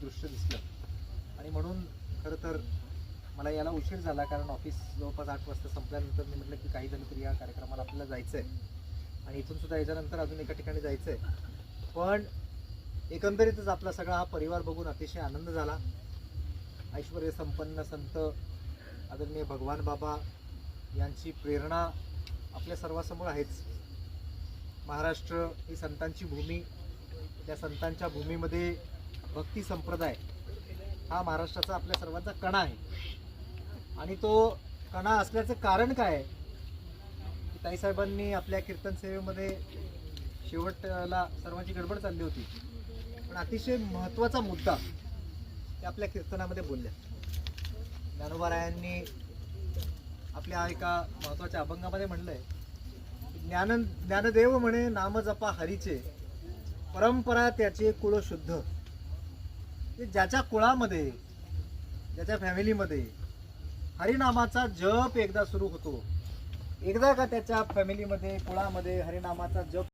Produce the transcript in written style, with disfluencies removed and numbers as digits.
दृश्य दिसलं आणि म्हणून खरं तर मला याला उशीर झाला, कारण ऑफिस जवळपास 8 वाजता संपल्यानंतर मी म्हटलं की काही झालं तरी या कार्यक्रमाला आपल्याला जायचं आहे आणि इथून सुद्धा याच्यानंतर अजून एका ठिकाणी जायचं आहे. पण एकंदरीतच आपला सगळा हा परिवार बघून अतिशय आनंद झाला. ऐश्वर्य संपन्न संत आदरणीय भगवान बाबा यांची प्रेरणा आपल्या सर्वांसमोर आहेच. महाराष्ट्र ही संतांची भूमी, त्या संतांच्या भूमीमध्ये भक्ती संप्रदाय हा महाराष्ट्राचा आपल्या सर्वांचा कणा आहे. आणि तो कणा असल्याचं कारण काय आहे की ताईसाहेबांनी आपल्या कीर्तन सेवेमध्ये शेवटला सर्वांची गडबड चालली होती, पण अतिशय महत्त्वाचा मुद्दा ते आपल्या कीर्तनामध्ये बोलल्या. ज्ञानोबारायांनी आपल्या एका महत्त्वाच्या अभंगामध्ये म्हणलंय, ज्ञानदेव म्हणे नाम जपा हरीचे, परंपरा त्याचे कुळ शुद्ध. ज्याच्या कुळामध्ये, ज्याच्या फॅमिलीमध्ये हरिनामाचा जप एकदा सुरू होतो, एकदा का त्याच्या फॅमिलीमध्ये कुळामध्ये हरिनामाचा जप